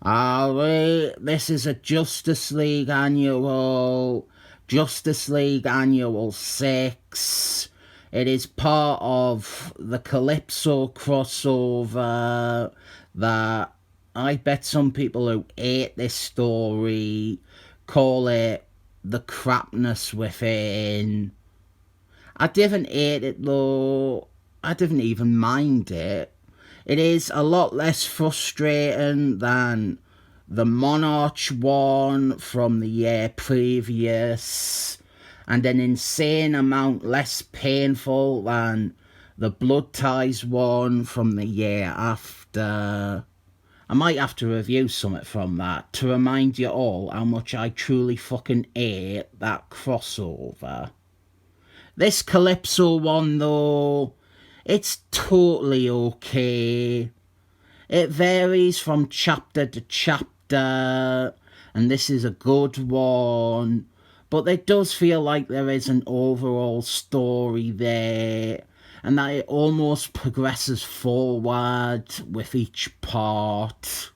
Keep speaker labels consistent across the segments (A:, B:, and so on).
A: This is a Justice League Annual 6. It is part of the Eclipso crossover that I bet some people who hate this story call it the crapness within. I didn't hate it though. I didn't even mind it. It is a lot less frustrating than the Monarch one from the year previous, and an insane amount less painful than the Blood Ties one from the year after. I might have to review something from that to remind you all how much I truly fucking hate that crossover. This Calypso one though, it's totally okay. It varies from chapter to chapter, and this is a good one, but it does feel like there is an overall story there, and that it almost progresses forward with each part.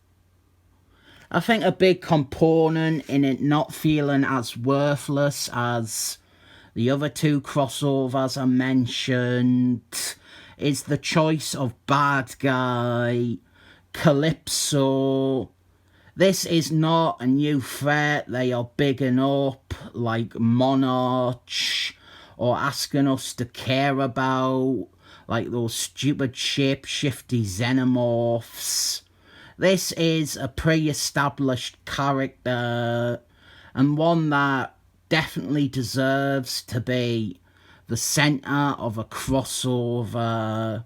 A: I think a big component in it not feeling as worthless as the other two crossovers I mentioned is the choice of bad guy, Calypso. This is not a new threat they are bigging up like Monarch, or asking us to care about like those stupid shape-shifty xenomorphs. This is a pre-established character, and one that definitely deserves to be the centre of a crossover.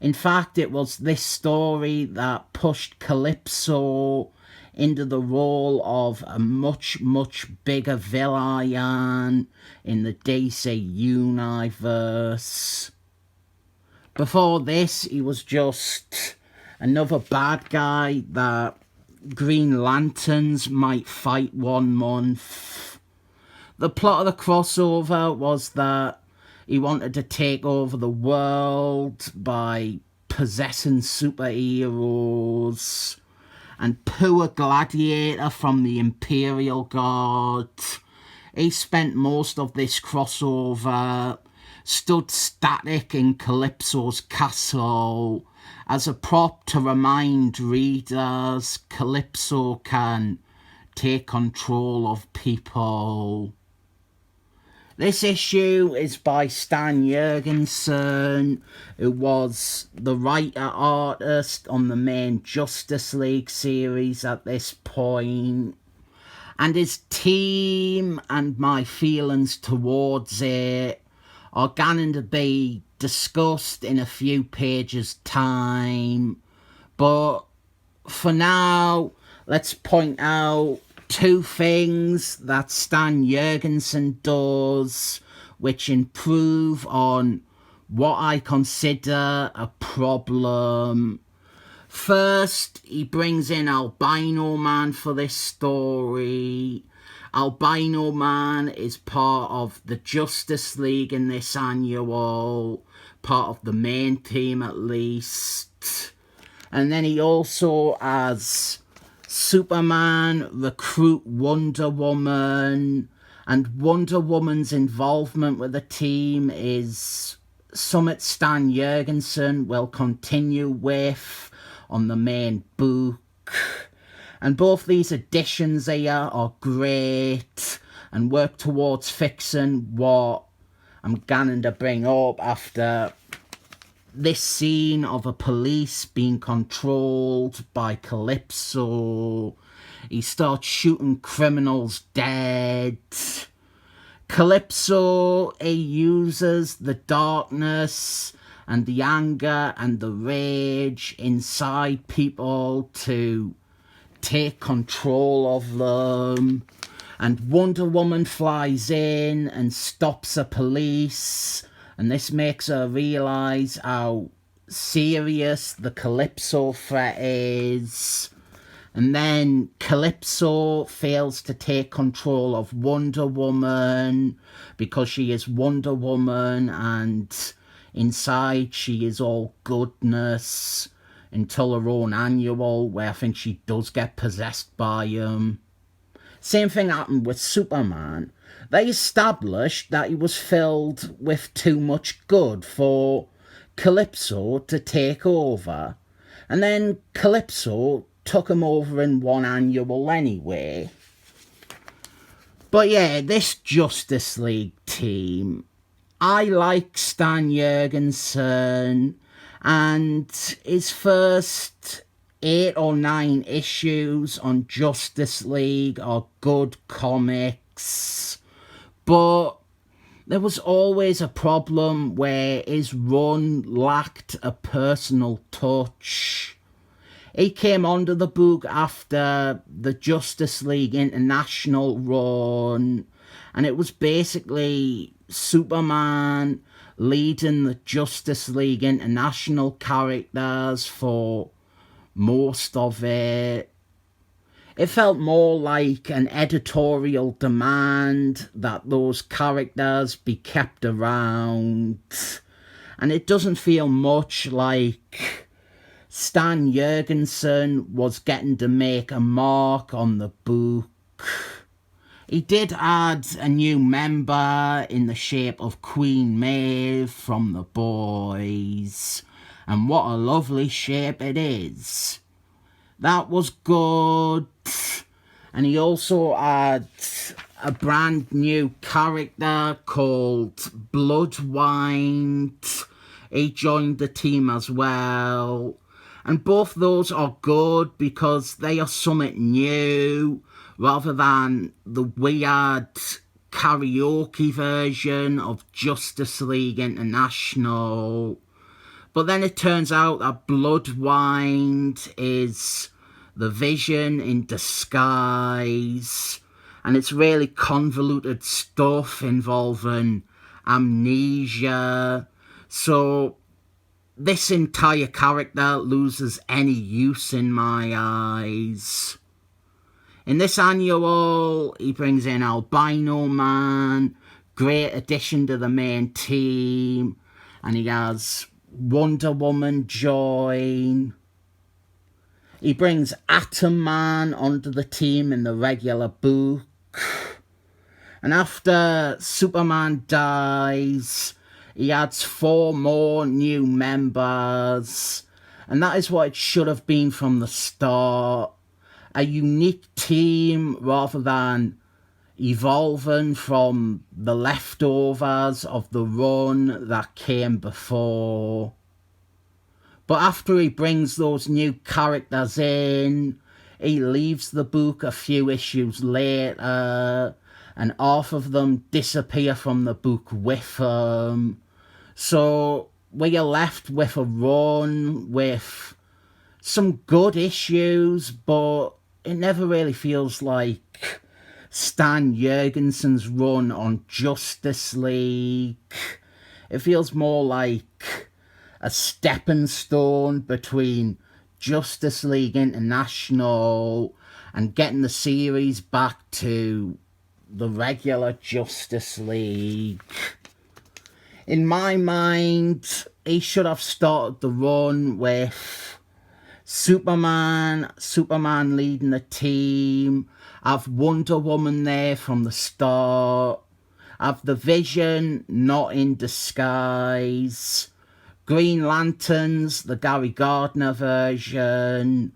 A: In fact, it was this story that pushed Calypso into the role of a much, much bigger villain in the DC universe. Before this, he was just another bad guy that Green Lanterns might fight one month. The plot of the crossover was that he wanted to take over the world by possessing superheroes, and poor Gladiator from the Imperial Guard, he spent most of this crossover stood static in Calypso's castle as a prop to remind readers Calypso can take control of people. This issue is by Stan Jurgensen, who was the writer-artist on the main Justice League series at this point, and his team and my feelings towards it are going to be discussed in a few pages' time, but for now, let's point out two things that Stan Jurgensen does which improve on what I consider a problem. First, he brings in Albino Man for this story. Albino Man is part of the Justice League in this annual, part of the main team at least. And then he also has Superman recruit Wonder Woman, and Wonder Woman's involvement with the team is something Stan Jurgensen will continue with on the main book. And both these additions here are great and work towards fixing what I'm going to bring up after this scene of a police being controlled by Calypso. He starts shooting criminals dead. Calypso, he uses the darkness and the anger and the rage inside people to take control of them. And Wonder Woman flies in and stops the police, and this makes her realise how serious the Calypso threat is. And then Calypso fails to take control of Wonder Woman because she is Wonder Woman and inside she is all goodness. until her own annual, where I think she does get possessed by him. Same thing happened with Superman. They established that he was filled with too much good for Eclipso to take over. And then Eclipso took him over in one annual anyway. But yeah, this Justice League team, I like Stan Jurgensen, and his first 8 or 9 issues on Justice League are good comics, but there was always a problem where his run lacked a personal touch. He came onto the book after the Justice League International run, and it was basically Superman leading the Justice League International characters for most of it. It felt more like an editorial demand that those characters be kept around, and it doesn't feel much like Stan Jurgensen was getting to make a mark on the book. He did add a new member in the shape of Queen Maeve from The Boys, and what a lovely shape it is. That was good. And he also had a brand new character called Bloodwind. He joined the team as well. And both those are good because they are something new rather than the weird karaoke version of Justice League International. But then it turns out that Bloodwind is the Vision in disguise, and it's really convoluted stuff involving amnesia. So this entire character loses any use in my eyes. In this annual, he brings in Albino Man, great addition to the main team, and he has Wonder Woman join. He brings Atom Man onto the team in the regular book. And after Superman dies, he adds 4 more new members. And that is what it should have been from the start. A unique team rather than evolving from the leftovers of the run that came before. But after he brings those new characters in, he leaves the book a few issues later, and half of them disappear from the book with him. So we are left with a run with some good issues, but it never really feels like Stan Jurgensen's run on Justice League. It feels more like a stepping stone between Justice League International and getting the series back to the regular Justice League. In my mind, he should have started the run with Superman leading the team, have Wonder Woman there from the start, have the Vision not in disguise, Green Lanterns, the Gary Gardner version,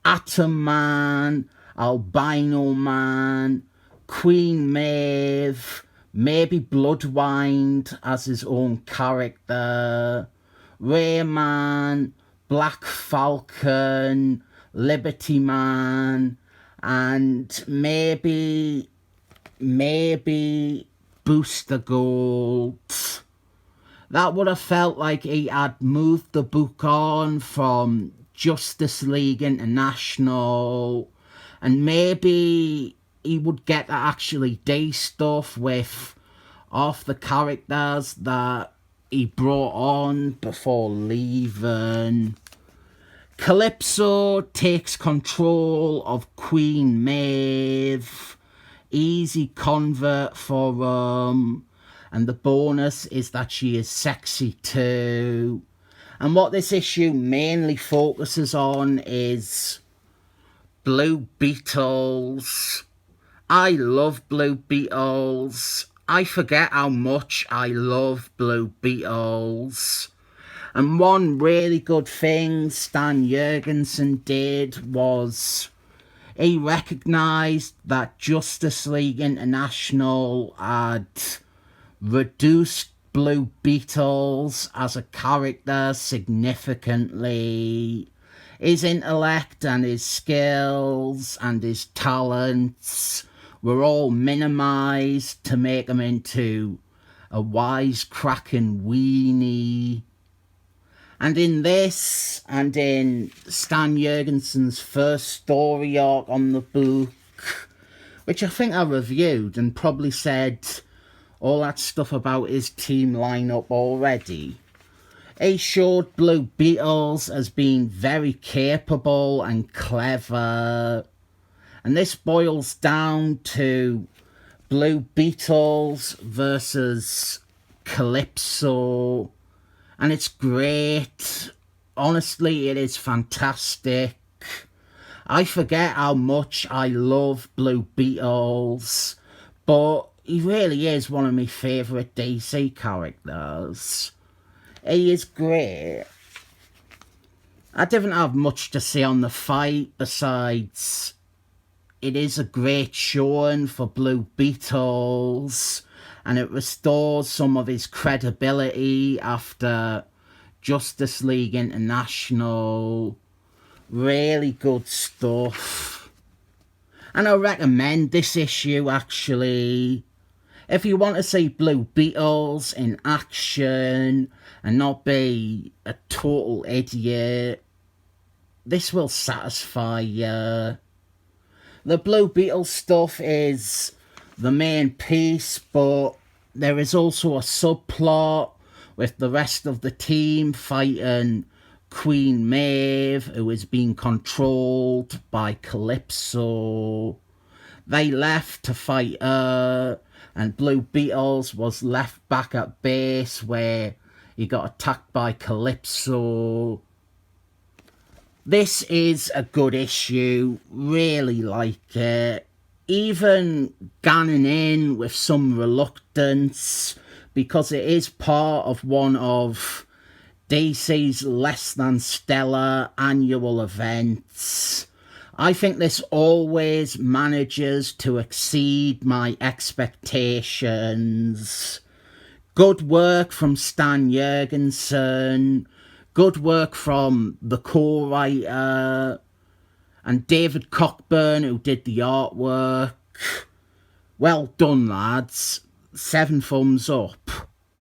A: Atom Man, Albino Man, Queen Maeve, maybe Bloodwind as his own character, Rayman, Black Falcon, Liberty Man, and maybe Booster Gold. That would have felt like he had moved the book on from Justice League International, and maybe he would get to actually do stuff with half the characters that he brought on before leaving. Eclipso takes control of Queen Maeve. Easy convert for and the bonus is that she is sexy too. And what this issue mainly focuses on is Blue Beetles. I love Blue Beetles. I forget how much I love Blue Beetles. And one really good thing Stan Jurgensen did was he recognised that Justice League International had reduced Blue Beetles as a character significantly. His intellect and his skills and his talents were all minimised to make him into a wisecracking weenie. And in this, and in Stan Jurgensen's first story arc on the book, which I think I reviewed and probably said all that stuff about his team lineup already, he showed Blue Beetles as being very capable and clever. And this boils down to Blue Beetles versus Eclipso. And it's great. Honestly, it is fantastic. I forget how much I love Blue Beetles, but he really is one of my favourite DC characters. He is great. I didn't have much to say on the fight besides it is a great showing for Blue Beetles, and it restores some of his credibility after Justice League International. Really good stuff. And I recommend this issue, actually. If you want to see Blue Beetles in action and not be a total idiot, this will satisfy you. The Blue Beetle stuff is the main piece, but there is also a subplot with the rest of the team fighting Queen Maeve, who is being controlled by Eclipso. They left to fight her, and Blue Beetles was left back at base where he got attacked by Eclipso. This is a good issue, really like it. Even ganning in with some reluctance, because it is part of one of DC's less than stellar annual events. I think this always manages to exceed my expectations. Good work from Stan Jurgensen. Good work from the co-writer and David Cockburn, who did the artwork. Well done, lads. 7 thumbs up.